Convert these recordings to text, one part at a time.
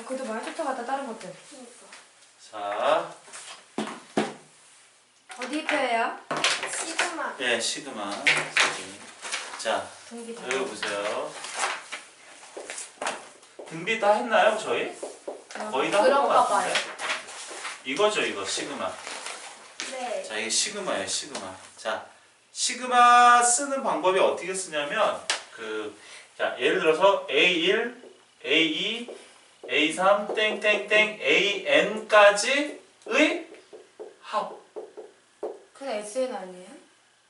그것도 많이 쫓아갔다 다른 것들. 자, 어디 입혀요? 시그마. 예, 시그마. 자, 등비 다. 여기 보세요. 등비 다 했나요, 저희? 거의 다 한 것 그런가 같은데. 봐요. 이거죠, 이거 시그마. 네. 자, 이게 시그마예요, 시그마. 자, 시그마 쓰는 방법이 어떻게 쓰냐면 자, 예를 들어서 A1, A2, A3, 땡땡땡, AN까지의 합. 그게 SN 아니에요?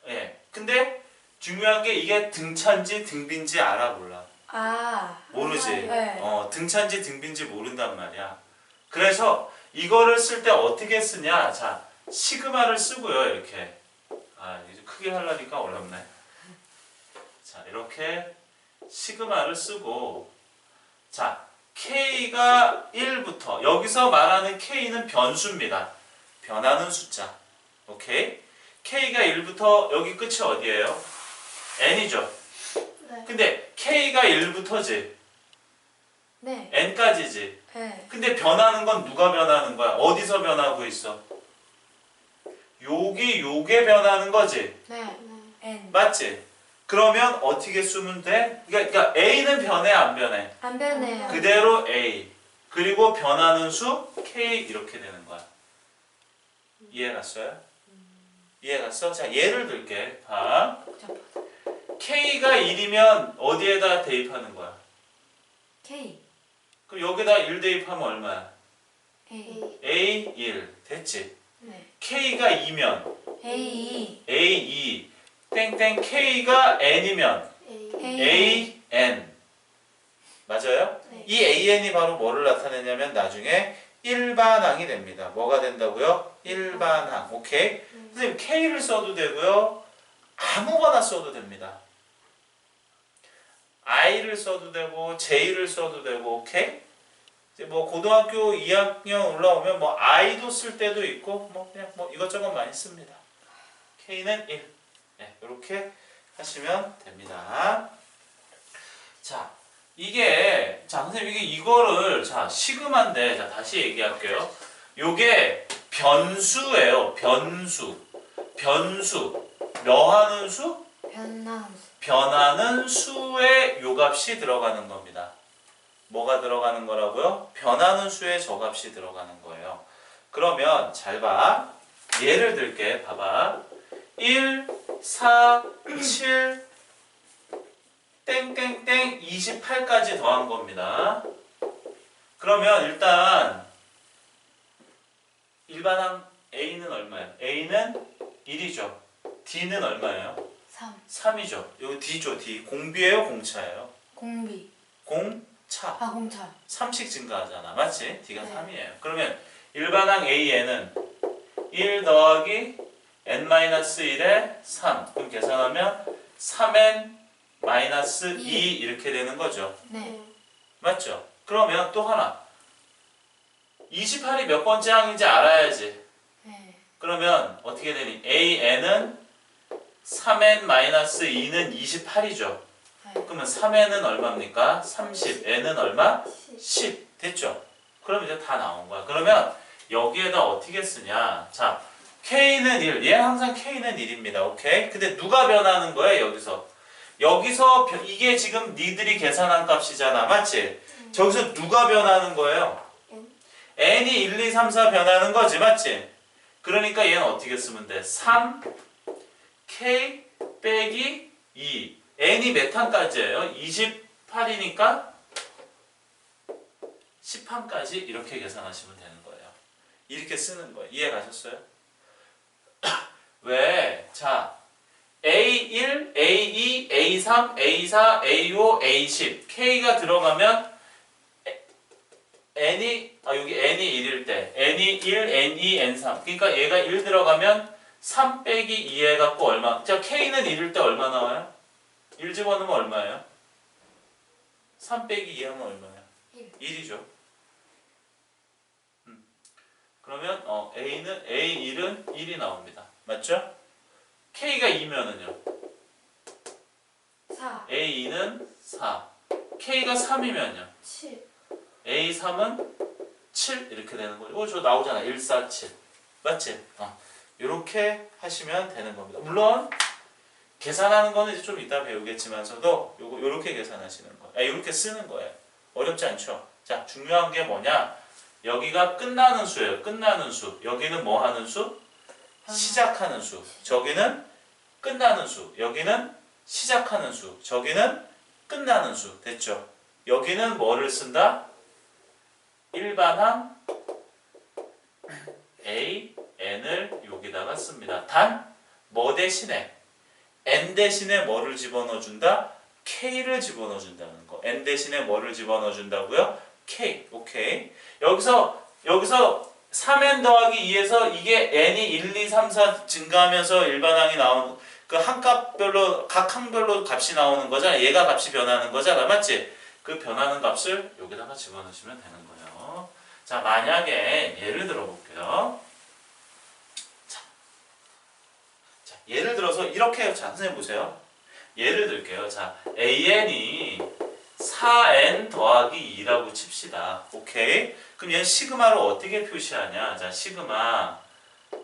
예. 근데 중요한 게 이게 등차인지 등비인지 알아 몰라. 아. 모르지. 네. 등차인지 등비인지 모른단 말이야. 그래서 이거를 쓸 때 어떻게 쓰냐? 자, 시그마를 쓰고요, 이렇게. 아, 이제 크게 하려니까 어렵네. 자, 이렇게 시그마를 쓰고, 자, K가 1부터, 여기서 말하는 K는 변수입니다. 변하는 숫자. 오케이? K가 1부터 여기 끝이 어디예요? N이죠. 네. 근데 K가 1부터지. 네. N까지지. 네. 근데 변하는 건 누가 변하는 거야? 어디서 변하고 있어? 요게 변하는 거지. 네. N. 맞지? 그러면 어떻게 쓰면 돼? 그러니까 A는 변해 안 변해? 안 변해요. 그대로 A. 그리고 변하는 수 K 이렇게 되는 거야. 이해 갔어요? 이해 갔어? 자, 예를 들게. 봐. 복잡하다. K가 1이면 어디에다 대입하는 거야? K. 그럼 여기다 1 대입하면 얼마야? A. A 1. 됐지? 네. K가 2면 A. A 2. 땡땡 K가 N이면 A. AN. 맞아요? 네. 이 AN이 바로 뭐를 나타내냐면 나중에 일반항이 됩니다. 뭐가 된다고요? 일반항. 오케이? 선생님 K를 써도 되고요. 아무거나 써도 됩니다. I를 써도 되고 J를 써도 되고 오케이? 이제 뭐 고등학교 2학년 올라오면 뭐 I도 쓸 때도 있고 뭐 그냥 뭐 이것저것 많이 씁니다. K는 1. 네, 이렇게 하시면 됩니다. 자, 자, 선생님 이거를 자, 시그마인데 자, 다시 얘기할게요. 요게 변수예요. 변수. 뭐 하는 수? 변하는 수의 요값이 들어가는 겁니다. 뭐가 들어가는 거라고요? 변하는 수의 저값이 들어가는 거예요. 그러면 잘 봐. 예를 들게. 봐봐. 1, 4, 7, 땡땡땡 28까지 더한 겁니다. 그러면 일단 일반항 A는 얼마예요? A는 1이죠. D는 얼마예요? 3. 3이죠. 여기 D죠. D. 공비예요? 공차예요? 공비. 공차. 아, 공차. 3씩 증가하잖아. 맞지? D가 네. 3이에요. 그러면 일반항 AN은 1 더하기 n-1에 3. 그럼 계산하면 3n-2 이렇게 되는 거죠. 네. 맞죠? 그러면 또 하나. 28이 몇 번째 항인지 알아야지. 네. 그러면 어떻게 되니? AN은 3n-2는 28이죠. 네. 그러면 3n은 얼마입니까? 30. n은 얼마? 10. 됐죠? 그럼 이제 다 나온 거야. 그러면 여기에다 어떻게 쓰냐? 자, K는 1. 얘 항상 K는 1입니다. 오케이? 근데 누가 변하는 거야, 여기서? 이게 지금 니들이 계산한 값이잖아. 맞지? 저기서 누가 변하는 거예요? N이 1, 2, 3, 4 변하는 거지. 맞지? 그러니까 얘는 어떻게 쓰면 돼? 3, K 빼기 2. N이 몇 항까지예요? 28이니까 10항까지 이렇게 계산하시면 되는 거예요. 이렇게 쓰는 거예요. 이해 가셨어요? 왜? 자, A1, A2, A3, A4, A5, A10 K가 들어가면 여기 N이 1일 때 N이 1, N2, N3 그러니까 얘가 1 들어가면 3 빼기 2 해갖고 얼마? 자, K는 1일 때 얼마 나와요? 1 집어넣으면 얼마예요? 3 빼기 2 하면 얼마예요? 1이죠. 그러면 A1은 1이 나옵니다. 맞죠? K가 2면은요? 4. A2는 4. K가 3이면요? 7. A3은 7 이렇게 되는 거죠. 저 나오잖아. 1, 4, 7. 맞지? 이렇게 하시면 되는 겁니다. 물론 계산하는 거는 이제 좀 이따 배우겠지만서도 요렇게 계산하시는 거예요. 요렇게 쓰는 거예요. 어렵지 않죠? 자, 중요한 게 뭐냐? 여기가 끝나는 수예요. 끝나는 수. 여기는 뭐 하는 수? 시작하는 수. 저기는 끝나는 수. 여기는 시작하는 수. 저기는 끝나는 수. 됐죠? 여기는 뭐를 쓴다? 일반항 A, N을 여기다가 씁니다. 단 뭐 대신에 N 대신에 뭐를 집어넣어 준다? K를 집어넣어 준다는 거. N 대신에 뭐를 집어넣어 준다고요? K. 오케이. 여기서 3N 더하기 2에서 이게 N이 1, 2, 3, 4 증가하면서 일반항이 나오는 그 한 값별로 각 항별로 값이 나오는 거잖아. 얘가 값이 변하는 거잖아. 맞지? 그 변하는 값을 여기다가 집어넣으시면 되는 거예요. 자, 만약에 예를 들어 볼게요. 자, 예를 들어서 이렇게 자, 선생님 보세요. 예를 들게요. 자, AN이 4N 더하기 2라고 칩시다. 오케이? 그럼 얘는 시그마로 어떻게 표시하냐? 자, 시그마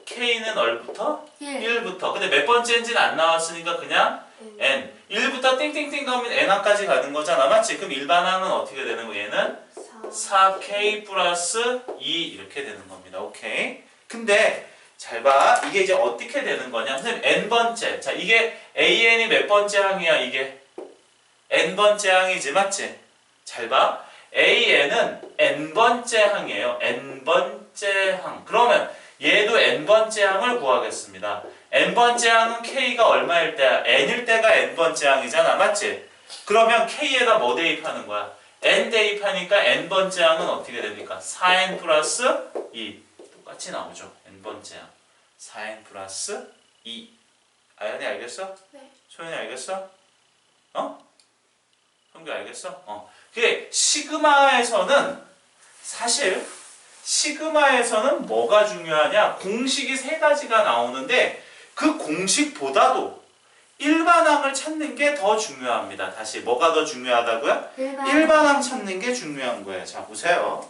K는 얼부터? 1부터. 근데 몇 번째인지는 안 나왔으니까 그냥 N. 1부터 띵띵띵 가면 N항까지 가는 거잖아. 맞지? 그럼 일반항은 어떻게 되는 거? 얘는 4K 플러스 2 이렇게 되는 겁니다. 오케이? 근데 잘 봐. 이게 이제 어떻게 되는 거냐? 선생님 N번째. 자, 이게 AN이 몇 번째 항이야? 이게 N번째 항이지. 맞지? 잘 봐. AN은 N번째 항이에요. N번째 항. 그러면 얘도 N번째 항을 구하겠습니다. N번째 항은 K가 얼마일 때야? N일 때가 N번째 항이잖아. 맞지? 그러면 K에다 뭐 대입하는 거야? N 대입하니까 N번째 항은 어떻게 됩니까? 4N 플러스 2. 똑같이 나오죠. N번째 항. 4N 플러스 2. 아연이 알겠어? 네. 소연이 알겠어? 성규 알겠어? 그게 시그마에서는 사실 시그마에서는 뭐가 중요하냐? 공식이 세 가지가 나오는데 그 공식보다도 일반항을 찾는 게 더 중요합니다. 다시 뭐가 더 중요하다고요? 일반항 찾는 게 중요한 거예요. 자, 보세요.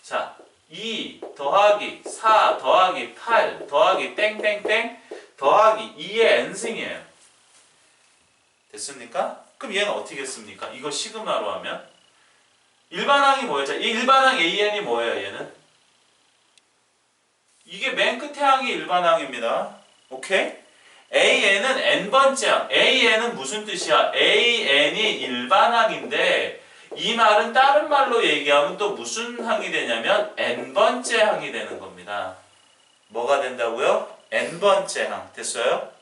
자, 2 더하기 4 더하기 8 더하기 땡땡땡 더하기 2의 n승이에요. 됐습니까? 그럼 얘는 어떻게 씁니까? 이거 시그마로 하면 일반항이 뭐였죠? 이 일반항 AN이 뭐예요? 얘는 이게 맨 끝에 항이 일반항입니다. 오케이? AN은 n번째 항. AN은 무슨 뜻이야? AN이 일반항인데 이 말은 다른 말로 얘기하면 또 무슨 항이 되냐면 n번째 항이 되는 겁니다. 뭐가 된다고요? n번째 항. 됐어요?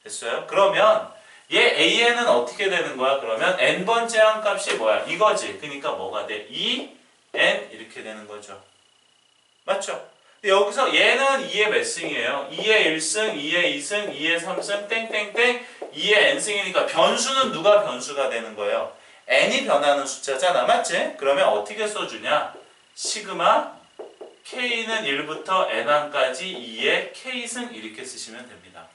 됐어요? 그러면 얘 AN은 어떻게 되는 거야? 그러면 n번째 항 값이 뭐야? 이거지. 그러니까 뭐가 돼? 2n 이렇게 되는 거죠. 맞죠? 근데 여기서 얘는 2의 몇 승이에요? 2의 1승, 2의 2승, 2의 3승, 땡땡땡 2의 n승이니까 변수는 누가 변수가 되는 거예요? n이 변하는 숫자잖아. 맞지? 그러면 어떻게 써주냐? 시그마 k는 1부터 n항까지 2의 k승 이렇게 쓰시면 됩니다.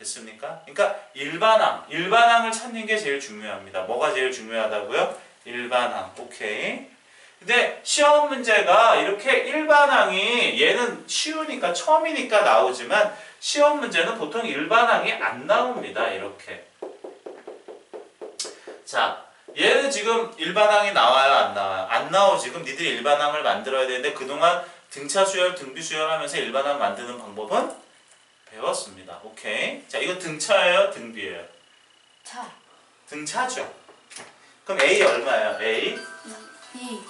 됐습니까? 그러니까 일반항을 찾는 게 제일 중요합니다. 뭐가 제일 중요하다고요? 일반항. 오케이. 근데 시험 문제가 이렇게 일반항이 얘는 쉬우니까 처음이니까 나오지만 시험 문제는 보통 일반항이 안 나옵니다. 이렇게. 자, 얘는 지금 일반항이 나와요? 안 나와요? 안 나오지. 지금 니들이 일반항을 만들어야 되는데 그동안 등차 수열, 등비 수열 하면서 일반항 만드는 방법은 배웠습니다. 오케이. 자, 이거 등차예요? 등비예요? 차. 등차죠. 그럼 A 얼마예요? A? 2.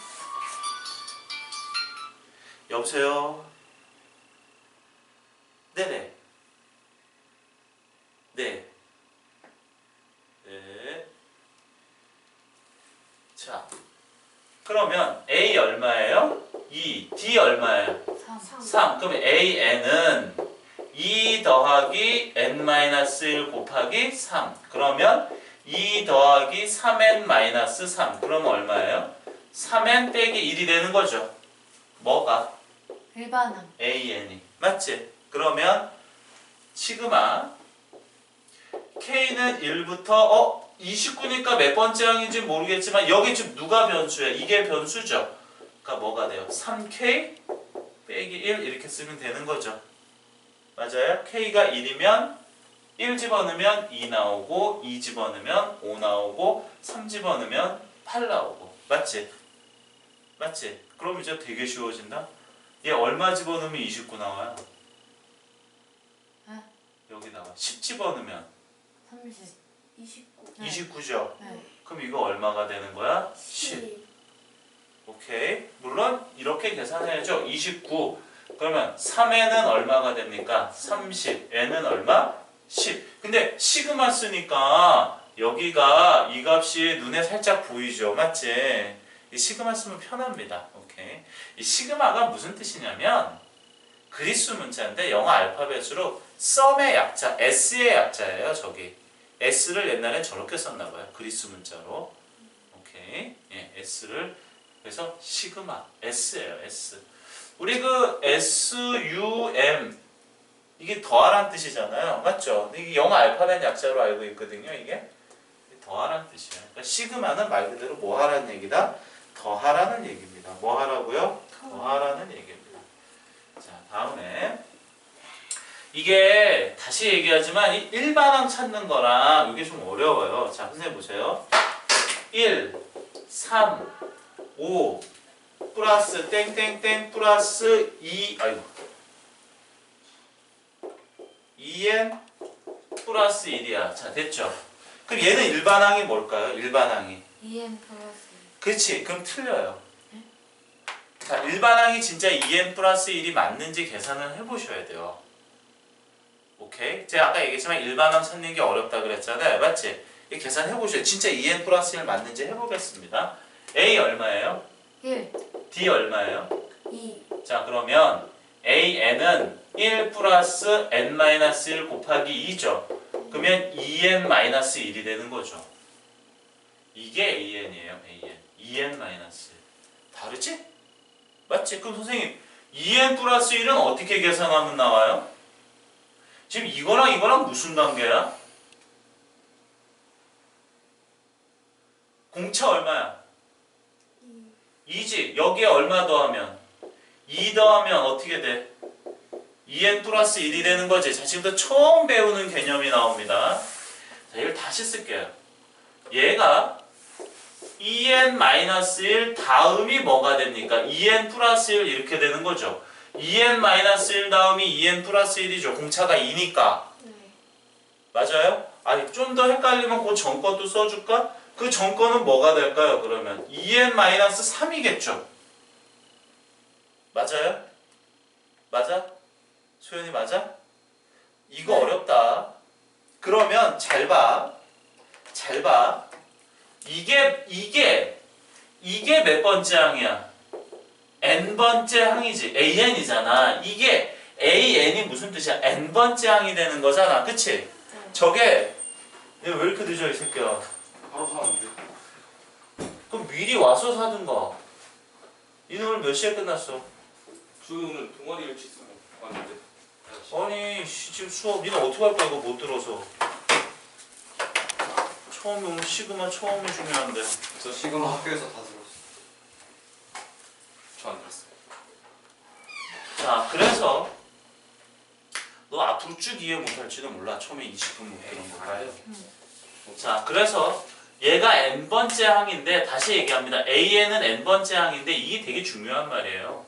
여보세요? 네네. 네. 네. 자, 그러면 A 얼마예요? 2. D 얼마예요? 3. 3. 그럼 AN은 2 더하기 n-1 곱하기 3. 그러면 2 더하기 3n-3. 그러면 얼마예요? 3n 빼기 1이 되는 거죠. 뭐가? 일반항. AN이. 맞지? 그러면 시그마 K는 1부터 29니까 몇 번째 항인지 모르겠지만 여기 지금 누가 변수야? 이게 변수죠. 그러니까 뭐가 돼요? 3K 빼기 1 이렇게 쓰면 되는 거죠. 맞아요? K가 1이면 1 집어넣으면 2 나오고 2 집어넣으면 5 나오고 3 집어넣으면 8 나오고 맞지? 맞지? 그럼 이제 되게 쉬워진다? 얘 얼마 집어넣으면 29 나와요? 네? 여기 나와 10 집어넣으면 30. 29. 네. 29죠? 네. 그럼 이거 얼마가 되는 거야? 10. 오케이. 물론 이렇게 계산해야죠. 29. 그러면 3n은 얼마가 됩니까? 30. n은 얼마? 10. 근데 시그마 쓰니까 여기가 이 값이 눈에 살짝 보이죠. 맞지? 이 시그마 쓰면 편합니다. 오케이. 이 시그마가 무슨 뜻이냐면 그리스 문자인데 영어 알파벳으로 썸의 약자, S의 약자예요. 저기. S를 옛날엔 저렇게 썼나봐요. 그리스 문자로. 오케이. 예, S를. 그래서 시그마. S예요. S. 우리 그 SUM. 이게 더하란 뜻이잖아요. 맞죠? 이게 영어 알파벳 약자로 알고 있거든요. 이게. 더하란 뜻이에요. 그러니까 시그마는 말 그대로 뭐 하라는 얘기다? 더하라는 얘기입니다. 뭐 하라고요? 더하라는 얘기입니다. 자, 다음에. 이게 다시 얘기하지만 이 일반항 찾는 거랑 이게 좀 어려워요. 자, 선생님 보세요. 1, 3, 5 플러스 땡땡땡 플러스 2 아이고 2n 플러스 1이야. 자, 됐죠? 그럼 얘는 일반항이 뭘까요? 일반항이 2n 플러스 그렇지. 그럼 틀려요. 자, 일반항이 진짜 2n 플러스 1이 맞는지 계산을 해보셔야 돼요. 오케이? 제가 아까 얘기했지만 일반항 찾는 게 어렵다 그랬잖아요. 맞지? 이 계산해보셔요. 진짜 2n 플러스 1 맞는지 해보겠습니다. A 얼마예요? 1. D 얼마예요? 2. 자, 그러면 AN은 1 플러스 n-1 곱하기 2죠. 그러면 2n-1이 되는 거죠. 이게 AN이에요. AN. 2n-1. 다르지? 맞지? 그럼 선생님 2n 플러스 1은 어떻게 계산하면 나와요? 지금 이거랑 무슨 관계야? 공차 얼마야? 2지. 여기에 얼마 더하면? 2 더하면 어떻게 돼? 2n 플러스 1이 되는 거지. 자, 지금부터 처음 배우는 개념이 나옵니다. 자, 이걸 다시 쓸게요. 얘가 2n-1 다음이 뭐가 됩니까? 2n 플러스 1 이렇게 되는 거죠. 2n-1 다음이 2n 플러스 1이죠. 공차가 2니까. 네. 맞아요? 아니, 좀 더 헷갈리면 그 전것도 써줄까? 그 전거는 뭐가 될까요? 그러면 2n-3이겠죠. 맞아요? 맞아? 소연이 맞아? 이거 어렵다. 그러면 잘 봐. 잘 봐. 이게 몇 번째 항이야? n번째 항이지. an이잖아. 이게 an이 무슨 뜻이야? n번째 항이 되는 거잖아. 그치? 저게 얘 왜 이렇게 늦어 이 새끼야? 바로 사는데. 그럼 미리 와서 사든가. 니는 오늘 몇 시에 끝났어? 저희 오늘 동아리 일치 쓰고 왔는데. 아니 지금 수업 니는 어떻게 할 거야 이거 못 들어서. 처음에 오늘 시그마 처음이 중요한데. 저 시그마 학교에서 다 들었어. 저 안 들었어요. 자, 그래서 너 앞으로 쭉 이해 못할지도 몰라. 처음에 20분 못 들은 거 봐요. 자, 그래서 얘가 n번째 항인데 다시 얘기합니다. AN은 n번째 항인데 이게 되게 중요한 말이에요.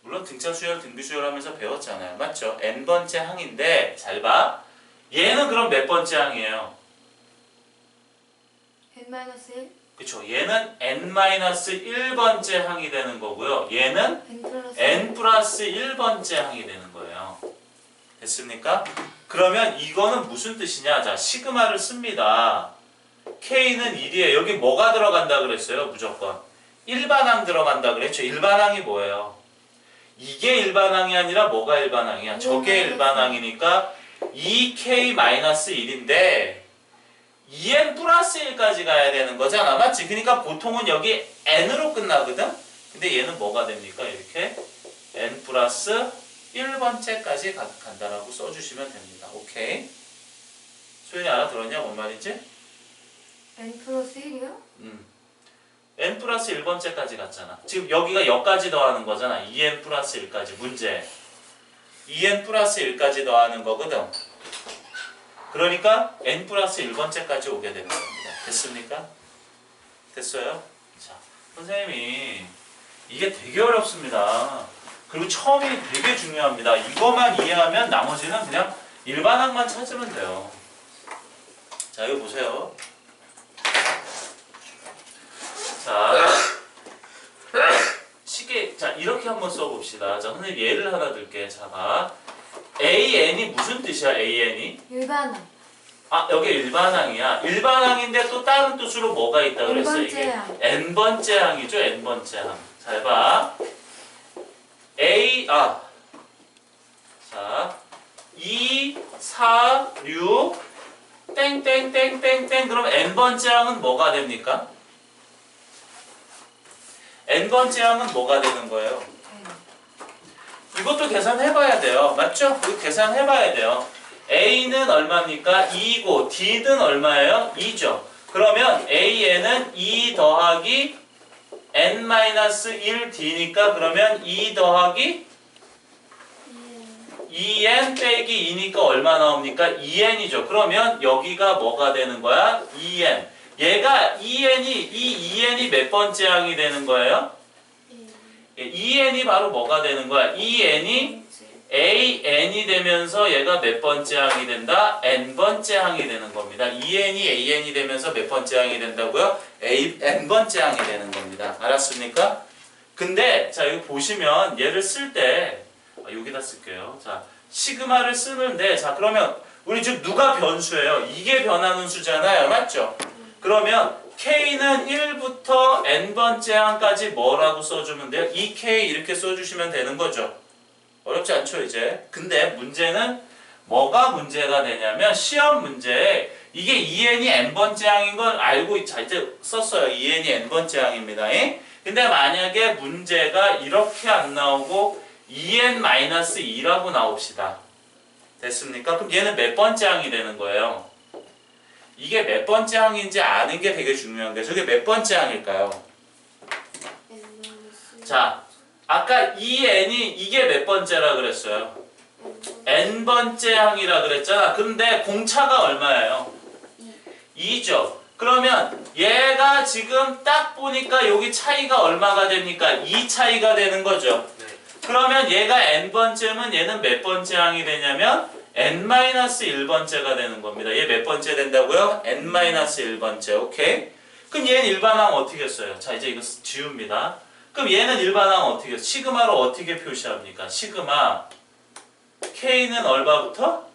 물론 등차 수열, 등비 수열 하면서 배웠잖아요. 맞죠? n번째 항인데 잘 봐. 얘는 그럼 몇 번째 항이에요? n-1. 그쵸? 얘는 n-1번째 항이 되는 거고요. 얘는 n 플러스 n 플러스 1번째 항이 되는 거예요. 됐습니까? 그러면 이거는 무슨 뜻이냐? 자, 시그마를 씁니다. K는 1이에요. 여기 뭐가 들어간다 그랬어요? 무조건. 일반항 들어간다 그랬죠? 일반항이 뭐예요? 이게 일반항이 아니라 뭐가 일반항이야? 저게 일반항이니까 2K-1인데 2n 플러스 1까지 가야 되는 거잖아. 맞지? 그러니까 보통은 여기 n으로 끝나거든? 근데 얘는 뭐가 됩니까? 이렇게 n 플러스 1번째까지 간다라고 써주시면 됩니다. 오케이? 소연이 알아들었냐? 뭔 말인지? n 플러스 1이요? n 플러스 1번째까지 갔잖아. 지금 여기가 여기까지 더하는 거잖아. 2n 플러스 1까지 문제. 2n 플러스 1까지 더하는 거거든. 그러니까 n 플러스 1번째까지 오게 되는 겁니다. 됐습니까? 됐어요? 자, 선생님이 이게 되게 어렵습니다. 그리고 처음이 되게 중요합니다. 이것만 이해하면 나머지는 그냥 일반항만 찾으면 돼요. 자, 이거 보세요. 자, 시계, 자, 이렇게 한번 써봅시다. 자, 선생님 예를 하나 들게. 자, 봐. AN이 무슨 뜻이야, AN이? 일반항. 아, 여기 일반항이야. 일반항인데 또 다른 뜻으로 뭐가 있다 그랬어, N번째 이게? 항. N번째 항이죠, N번째 항. 잘 봐. 자, 2, 4, 6, 땡땡땡땡땡. 그럼 N번째 항은 뭐가 됩니까? N번째 항은 뭐가 되는 거예요? 이것도 계산해봐야 돼요. 맞죠? 이거 계산해봐야 돼요. A는 얼마입니까? 2고 D는 얼마예요? 2죠. 그러면 AN은 2 더하기 n-1D니까 그러면 2 더하기 2n 빼기 2니까 얼마 나옵니까? 2n이죠. 그러면 여기가 뭐가 되는 거야? 2n. 얘가 2n이 몇 번째 항이 되는 거예요? 2n이 바로 뭐가 되는 거야? 2n이 AN이 되면서 얘가 몇 번째 항이 된다? N번째 항이 되는 겁니다. 2n이 AN이 되면서 몇 번째 항이 된다고요? N번째 항이 되는 겁니다. 알았습니까? 근데 자 여기 보시면 얘를 쓸 때 여기다 쓸게요. 자 시그마를 쓰는데 자 그러면 우리 지금 누가 변수예요? 이게 변하는 수잖아요. 맞죠? 그러면 K는 1부터 N번째 항까지 뭐라고 써주면 돼요? 2K 이렇게 써주시면 되는 거죠. 어렵지 않죠 이제. 근데 문제는 뭐가 문제가 되냐면 시험 문제에 이게 2n이 n번째 항인 걸 알고 자 이제 썼어요. 2n이 n번째 항입니다. 근데 만약에 문제가 이렇게 안 나오고 2n-2라고 나옵시다. 됐습니까? 그럼 얘는 몇 번째 항이 되는 거예요? 이게 몇 번째 항인지 아는 게 되게 중요한 게 저게 몇 번째 항일까요? 자 아까 2n이 이게 몇 번째라 그랬어요? n번째 항이라 그랬잖아. 근데 공차가 얼마예요? 2죠. 그러면 얘가 지금 딱 보니까 여기 차이가 얼마가 됩니까? 2 차이가 되는 거죠. 그러면 얘가 n번째면 얘는 몇 번째 항이 되냐면 n-1번째가 되는 겁니다. 얘 몇 번째 된다고요? n-1번째. 오케이? 그럼 얘는 일반항 어떻게 써요? 자 이제 이거 지웁니다. 그럼 얘는 일반항 어떻게 시그마로 어떻게 표시합니까? 시그마 K는 얼마부터?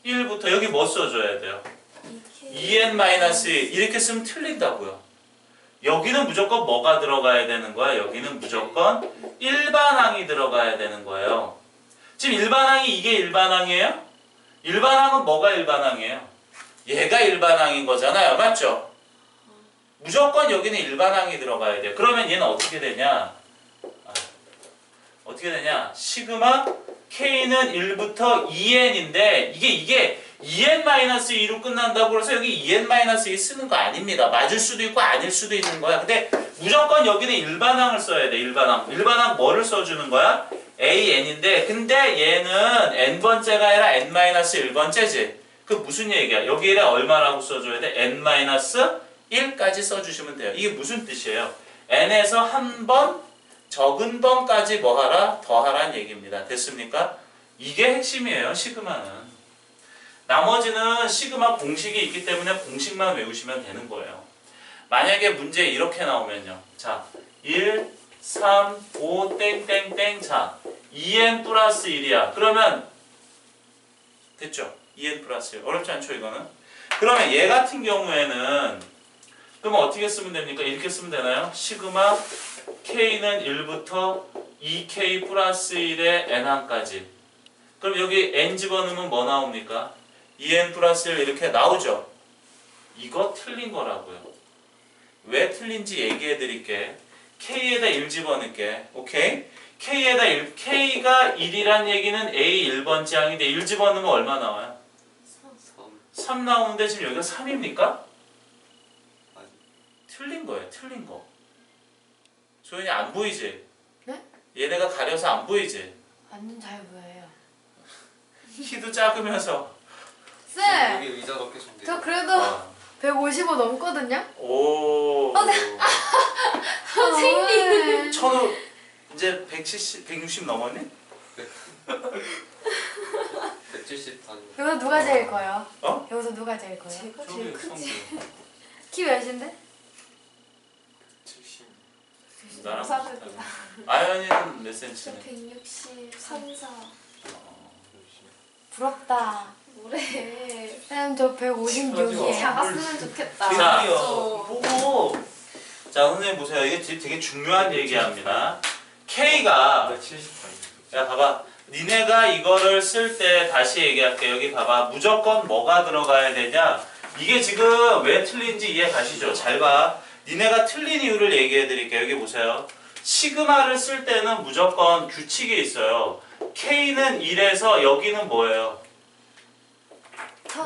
1부터 여기 뭐 써줘야 돼요? 2n-1 이렇게 쓰면 틀린다고요. 여기는 무조건 뭐가 들어가야 되는 거야? 여기는 무조건 일반항이 들어가야 되는 거예요. 지금 일반항이 이게 일반항이에요? 일반항은 뭐가 일반항이에요? 얘가 일반항인 거잖아요. 맞죠? 무조건 여기는 일반항이 들어가야 돼요. 그러면 얘는 어떻게 되냐? 어떻게 되냐? 시그마 K는 1부터 2n인데 이게 2n-2로 끝난다고 해서 여기 2n-2 쓰는 거 아닙니다. 맞을 수도 있고 아닐 수도 있는 거야. 근데 무조건 여기는 일반항을 써야 돼. 일반항. 일반항 뭐를 써주는 거야? AN인데 근데 얘는 n번째가 아니라 n-1번째지. 그 무슨 얘기야? 여기에 얼마라고 써줘야 돼? n-1까지 써주시면 돼요. 이게 무슨 뜻이에요? n에서 한 번 적은 번까지 뭐하라? 더하라는 얘기입니다. 됐습니까? 이게 핵심이에요. 시그마는. 나머지는 시그마 공식이 있기 때문에 공식만 외우시면 되는 거예요. 만약에 문제 이렇게 나오면요. 자, 1, 3, 5, 땡땡땡. 자, 2n 플러스 1이야. 그러면 됐죠? 2n 플러스 1. 어렵지 않죠, 이거는? 그러면 얘 같은 경우에는 그러면 어떻게 쓰면 됩니까? 이렇게 쓰면 되나요? 시그마 K는 1부터 2K 플러스 1의 n항까지. 그럼 여기 n 집어넣으면 뭐 나옵니까? 2n 플러스 1 이렇게 나오죠? 이거 틀린 거라고요. 왜 틀린지 얘기해 드릴게. K에다 1 집어넣을게. 오케이? K에다 1, K가 1이란 얘기는 A 1번째 항인데 1 집어넣으면 얼마 나와요? 3 3 나오는데 지금 여기가 3입니까? 아니. 틀린 거예요. 틀린 거. 소연이 안 보이지? 네? 얘네가 가려서 안 보이지? 완전 잘 보여요. 키도 작으면서 쌤! 여기 의자 넣게 좀 돼요. 저 그래도 어. 155 넘거든요? 오. 선생님! 천우 이제 170, 160 넘었니? 170 단. 여기서 누가 제일 커요? 어? 여기서 누가 제일 커요? 제가 저기 제일 크지. 성규. 키 몇인데? 70. 나랑 감사합니다. 비슷하네. 아연이는 몇 저 센치네? 163, 4. 부럽다. 뭐래. 쌤, 저 156이에요. 작았으면 좋겠다. 자. 저 보고. 자, 선생님 보세요. 이게 되게 중요한 얘기합니다. K가 70단. 야 봐봐. 니네가 이거를 쓸 때 다시 얘기할게. 여기 봐봐. 무조건 뭐가 들어가야 되냐? 이게 지금 왜 틀린지 이해 가시죠? 잘 봐. 니네가 틀린 이유를 얘기해 드릴게요. 여기 보세요. 시그마를 쓸 때는 무조건 규칙이 있어요. K는 1에서 여기는 뭐예요?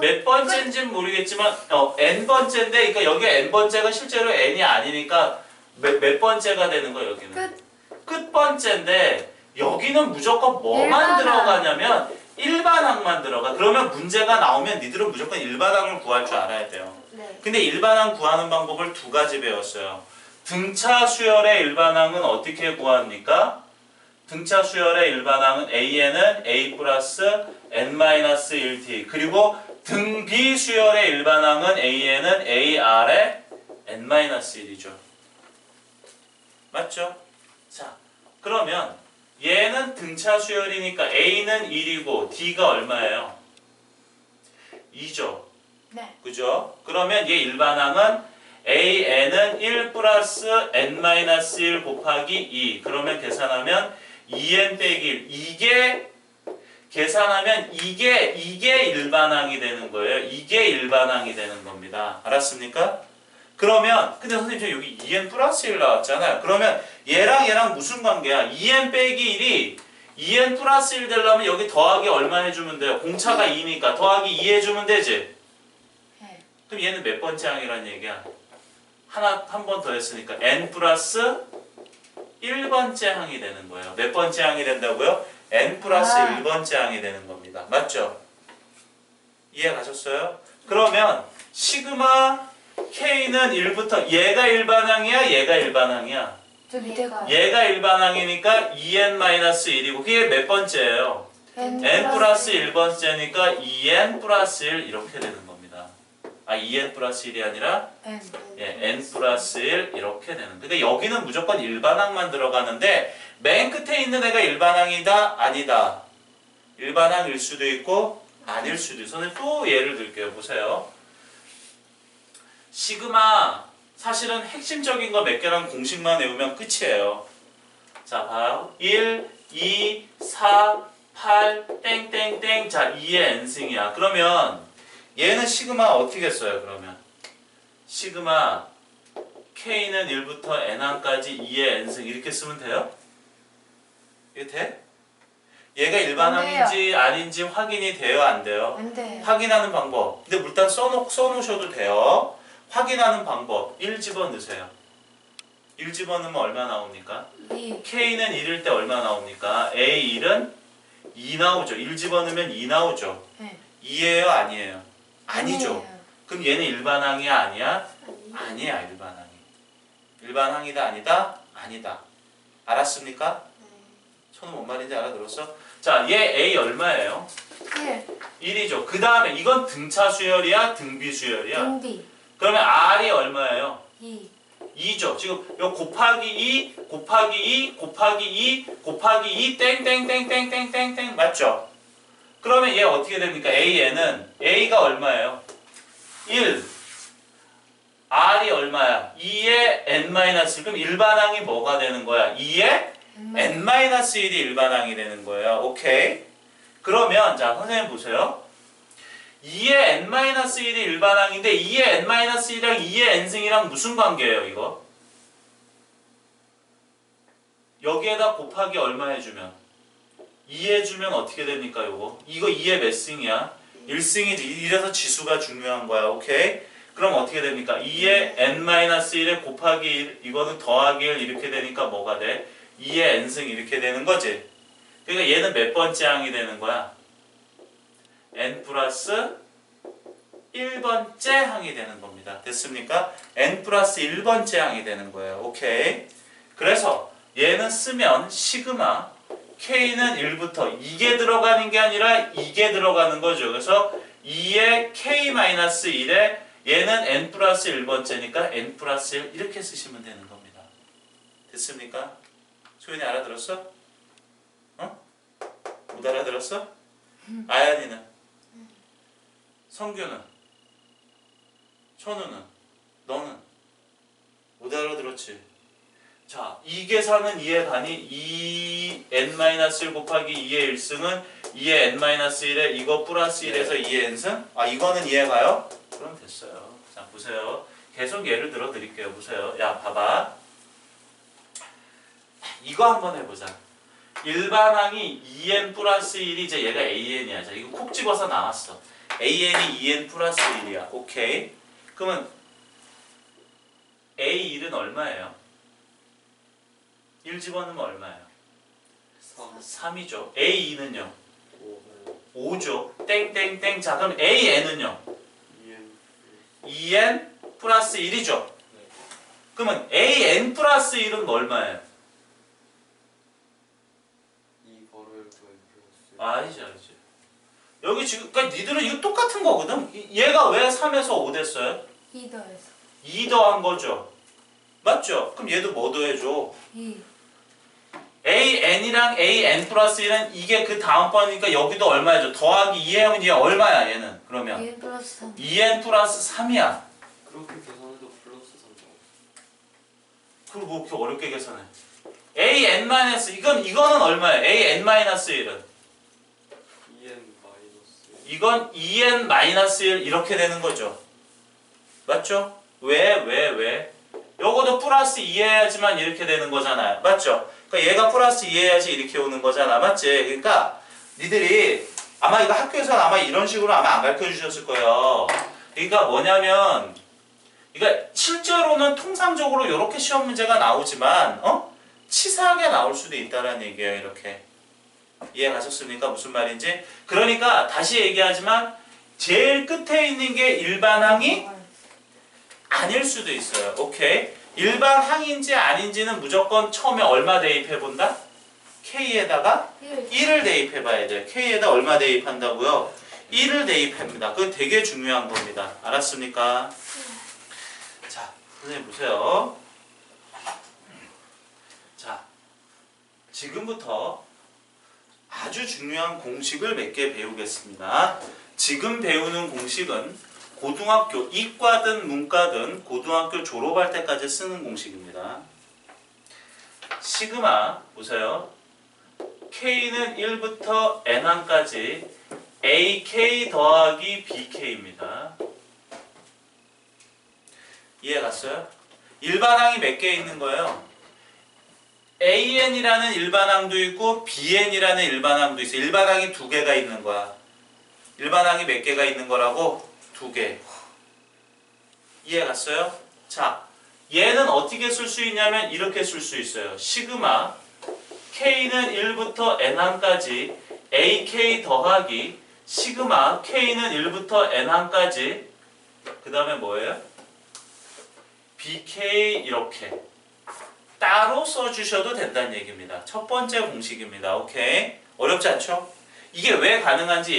몇 번째인지는 모르겠지만 n번째인데 그러니까 여기 n번째가 실제로 n이 아니니까 몇 번째가 되는 거예요 여기는? 끝번째인데 여기는 무조건 뭐만 일반항. 들어가냐면 일반항만 들어가. 그러면 문제가 나오면 니들은 무조건 일반항을 구할 줄 알아야 돼요. 네. 근데 일반항 구하는 방법을 두 가지 배웠어요. 등차 수열의 일반항은 어떻게 구합니까? 등차 수열의 일반항은 AN은 A 플러스 N-1t 그리고 등비 수열의 일반항은 AN은 AR의 N-1이죠. 맞죠? 자, 그러면 얘는 등차 수열이니까 A는 1이고 D가 얼마예요? 2죠. 네. 그죠? 그러면 얘 일반항은 AN은 1 플러스 N-1 곱하기 2 그러면 계산하면 2N 빼기 1 이게 계산하면 이게 일반항이 되는 거예요. 이게 일반항이 되는 겁니다. 알았습니까? 그러면 근데 선생님 저 여기 2N 플러스 1 나왔잖아요. 그러면 얘랑 무슨 관계야? 2N 빼기 1이 2N 플러스 1 되려면 여기 더하기 얼마 해주면 돼요? 공차가 2니까 더하기 2 해주면 되지? 네. 그럼 얘는 몇 번째 항이란 얘기야? 한 번 더 했으니까 n 플러스 1번째 항이 되는 거예요. 몇 번째 항이 된다고요? n 플러스 1번째 항이 되는 겁니다. 맞죠? 이해 가셨어요? 그러면 시그마 K는 1부터 얘가 일반항이야? 얘가 일반항이야? 저 밑에 거. 얘가 일반항이니까 2n-1이고 그게 몇 번째예요? n 플러스 1번째니까 2n 플러스 1 이렇게 되는 겁니다. 아 2n 플러스 1이 아니라 N. 예, n 플러스 1 이렇게 되는. 그러니까 여기는 무조건 일반항만 들어가는데 맨 끝에 있는 애가 일반항이다? 아니다. 일반항일 수도 있고 아닐 수도 있어요. 선생님 또 예를 들게요. 보세요. 시그마 사실은 핵심적인 거 몇 개랑 공식만 외우면 끝이에요. 자 봐요. 1, 2, 4, 8, 땡땡땡. 자 2의 n승이야. 그러면 얘는 시그마 어떻게 써요? 그러면 시그마 K는 1부터 n항까지 2의 n승 이렇게 쓰면 돼요? 이게 돼? 얘가 일반항인지 아닌지 확인이 돼요? 안 돼요? 안 돼. 확인하는 방법. 근데 일단 써놓으셔도 돼요. 확인하는 방법. 1 집어넣으세요. 1 집어넣으면 얼마 나옵니까? 2. K는 1일 때 얼마 나옵니까? A1은 2 나오죠. 1 집어넣으면 2 나오죠. 네. 2예요? 아니에요? 아니죠. 아니에요. 그럼 얘는 일반항이야? 아니야? 아니야. 일반항이. 일반항이다? 아니다? 아니다. 알았습니까? 저는 뭔 말인지 알아들었어? 자, 얘 A 얼마예요? 1. 1이죠. 그 다음에 이건 등차 수열이야? 등비 수열이야? 등비. 그러면 R이 얼마예요? 2. 2죠. 지금 요 곱하기 2, 곱하기 2, 곱하기 2, 곱하기 2, 땡땡땡땡땡땡땡 맞죠? 그러면 얘 어떻게 됩니까? AN은 A가 얼마예요? 1. R이 얼마야? 2의 n-1. 그럼 일반항이 뭐가 되는 거야? 2의 n-1이 일반항이 되는 거예요. 오케이? 그러면 자 선생님 보세요. 2의 n-1이 일반항인데 2의 n-1이랑 2의 n승이랑 무슨 관계예요 이거? 여기에다 곱하기 얼마 해주면? 2 해주면 어떻게 됩니까 이거? 이거 2의 몇 승이야? 1승이 이래서 지수가 중요한 거야. 오케이? 그럼 어떻게 됩니까? 2의 n-1에 곱하기 1 이거는 더하기 1 이렇게 되니까 뭐가 돼? 2의 n승 이렇게 되는 거지. 그러니까 얘는 몇 번째 항이 되는 거야? n 플러스 1번째 항이 되는 겁니다. 됐습니까? n 플러스 1번째 항이 되는 거예요. 오케이? 그래서 얘는 쓰면 시그마 k는 1부터 이게 들어가는 게 아니라 이게 들어가는 거죠. 그래서 2의 k-1에 얘는 n 플러스 1번째니까 n 플러스 1 이렇게 쓰시면 되는 겁니다. 됐습니까? 소연이 알아들었어? 어? 못 알아들었어? 아연이는? 성규는? 천우는? 너는? 못 알아들었지? 자, 이 계산은 이해 가니? 2n-1 곱하기 2의 1승은 2의 n-1에 이거 플러스 1에서 2의 n승? 아, 이거는 이해 가요? 그럼 됐어요. 자, 보세요. 계속 예를 들어 드릴게요. 보세요. 야, 봐봐. 이거 한번 해보자. 일반항이 2n 플러스 1이 이제 얘가 an이야. 자, 이거 콕 집어서 나왔어. an이 2n 플러스 1이야. 오케이. 그러면 a1은 얼마예요? 1 집어넣으면 얼마예요? 3이죠. a2는요? 5죠. 땡땡땡. 자, 그럼 an은요? 2n 플러스 1이죠. 그러면 an 플러스 1은 얼마예요? 아니지, 아니지. 여기 지금, 그러니까 니들은 이거 똑같은 거거든? 얘가 왜 3에서 5 됐어요? 2 더해서 2 더한 거죠. 맞죠? 그럼 얘도 뭐 더해줘? 2. an이랑 an 플러스 1은 이게 그 다음번이니까 여기도 얼마야죠? 더하기 2하면 얘 얼마야, 얘는? 그러면 2n 플러스 3. 2n 플러스 3이야. 그렇게 계산해도 플러스 3 나오죠. 그걸 뭐 이렇게 어렵게 계산해? 이거는 얼마야? an-1은 2n 마이너스 이건 2n-1 이렇게 되는 거죠. 맞죠? 왜? 요거도 플러스 2 해야지만 이렇게 되는 거잖아요. 맞죠? 그러니까 얘가 플러스 2 해야지 이렇게 오는 거잖아. 맞지? 그러니까 니들이 아마 이거 학교에서는 아마 이런 식으로 아마 안 가르쳐 주셨을 거예요. 그러니까 뭐냐면 그러니까 실제로는 통상적으로 이렇게 시험 문제가 나오지만 치사하게 나올 수도 있다는 얘기예요. 이렇게. 이해 가셨습니까? 무슨 말인지? 그러니까 다시 얘기하지만 제일 끝에 있는 게 일반항이 아닐 수도 있어요. 오케이? 일반항인지 아닌지는 무조건 처음에 얼마 대입해 본다? K에다가 1을 대입해 봐야 돼요. K에다 얼마 대입한다고요? 1을 대입합니다. 그건 되게 중요한 겁니다. 알았습니까? 자, 선생님 보세요. 자, 지금부터 아주 중요한 공식을 몇 개 배우겠습니다. 지금 배우는 공식은 고등학교 이과든 문과든 고등학교 졸업할 때까지 쓰는 공식입니다. 시그마 보세요. K는 1부터 N항까지 AK 더하기 BK입니다. 이해 갔어요? 일반항이 몇 개 있는 거예요? AN이라는 일반항도 있고 BN이라는 일반항도 있어요. 일반항이 2개가 있는 거야. 일반항이 몇 개가 있는 거라고? 2개. 이해 갔어요? 자, 얘는 어떻게 쓸 수 있냐면 이렇게 쓸 수 있어요. 시그마 K는 1부터 N항까지 AK 더하기 시그마 K는 1부터 N항까지 그 다음에 뭐예요? BK 이렇게 따로 써주셔도 된다는 얘기입니다. 첫 번째 공식입니다. 오케이? 어렵지 않죠? 이게 왜 가능한지